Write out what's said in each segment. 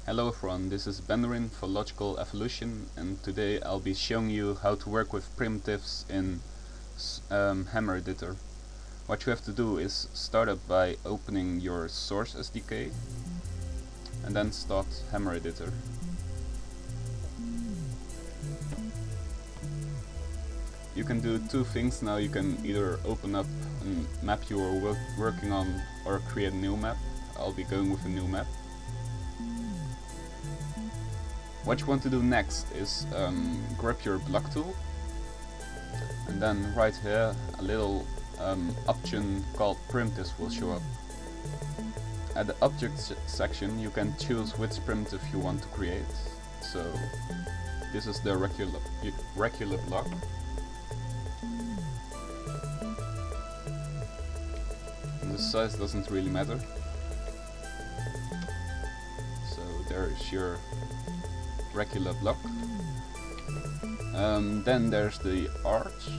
Hello everyone, this is Bandorin for Logical Evolution, and today I'll be showing you how to work with primitives in Hammer Editor. What you have to do is start up by opening your source SDK and then start Hammer Editor. You can do two things now. You can either open up a map you are working on or create a new map. I'll be going with a new map. What you want to do next is grab your block tool and then right here a little option called primitives will show up. At the object section you can choose which primitive you want to create. So this is the regular block. And the size doesn't really matter. So there is your regular block. Then there's the arch.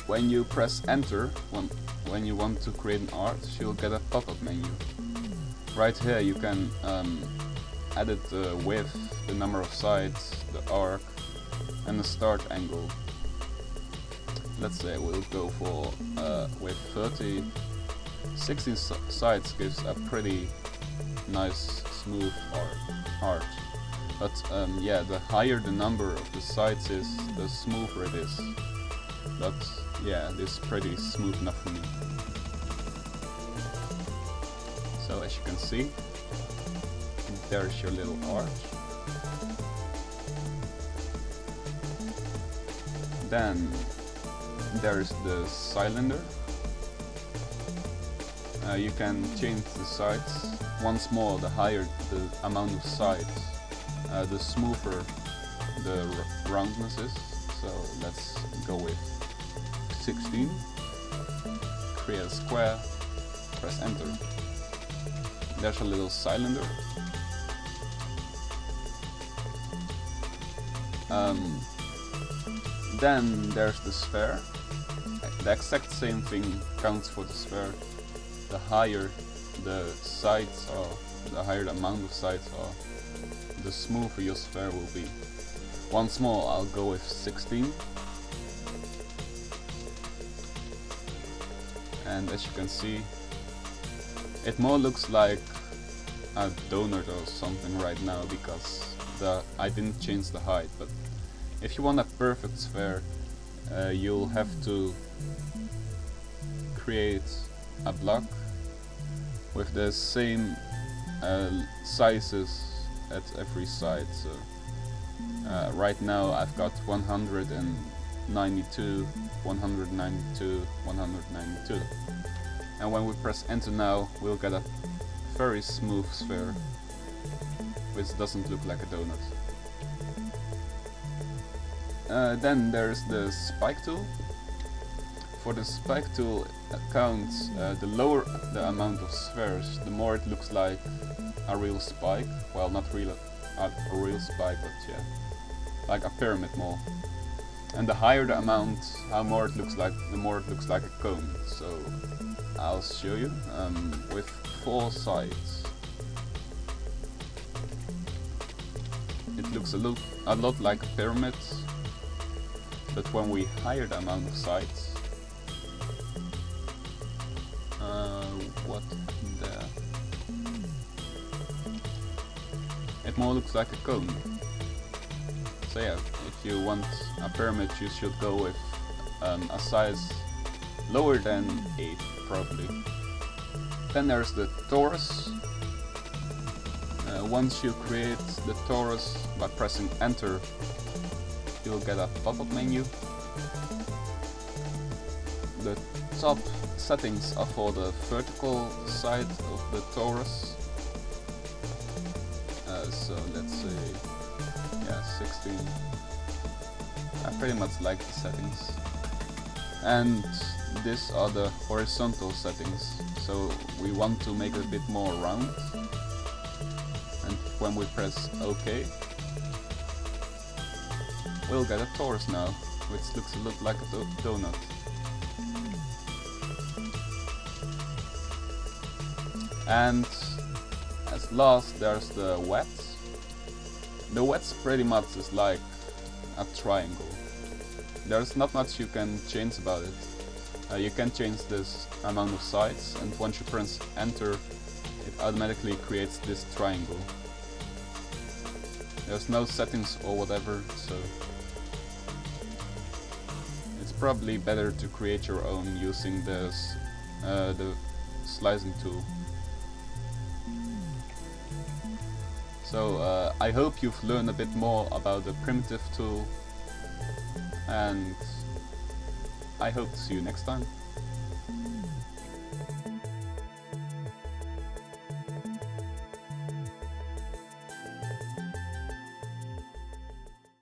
When you press enter, when you want to create an arch, you'll get a pop-up menu. Right here you can edit the width, the number of sides, the arc, and the start angle. Let's say we'll go for with 30. 16 sides gives a pretty nice smooth arch. But yeah, the higher the number of the sides is, the smoother it is. But yeah, this is pretty smooth enough for me. So as you can see, there's your little arch. Then there's the cylinder. You can change the sides. Once more, the higher the amount of sides, the smoother the roundness is. So let's go with 16. Create a square, press enter. There's a little cylinder. Then there's the sphere. The exact same thing counts for the sphere. The higher the sides are, the higher the amount of sides are, the smoother your sphere will be. Once more, I'll go with 16. And as you can see, it more looks like a donut or something right now because I didn't change the height. But if you want a perfect sphere, you'll have to create a block with the same sizes at every side. So right now I've got 192, 192, 192. And when we press enter now, we'll get a very smooth sphere, which doesn't look like a donut. Then there's the spike tool. For the spike tool counts, the lower the amount of spheres, the more it looks like a real spike. Well, not real, a real spike, but yeah, like a pyramid more. And the higher the amount, the more it looks like a cone. So I'll show you with 4 sides. It looks a lot like a pyramid, but when we higher the amount of sides, what happened there? It more looks like a cone. So yeah, if you want a pyramid, you should go with a size lower than 8, probably. Then there's the torus. Once you create the torus by pressing enter, you'll get a pop-up menu. The top settings are for the vertical side of the torus. So let's say, yeah, 16. I pretty much like the settings. And these are the horizontal settings. So we want to make it a bit more round. And when we press OK, we'll get a torus now, which looks a lot like a donut. And As last, there's the wet. The wet pretty much is like a triangle. There's not much you can change about it. You can change this amount of sides, and once you press enter, it automatically creates this triangle. There's no settings or whatever, so it's probably better to create your own using this the slicing tool. So I hope you've learned a bit more about the primitive tool, and I hope to see you next time.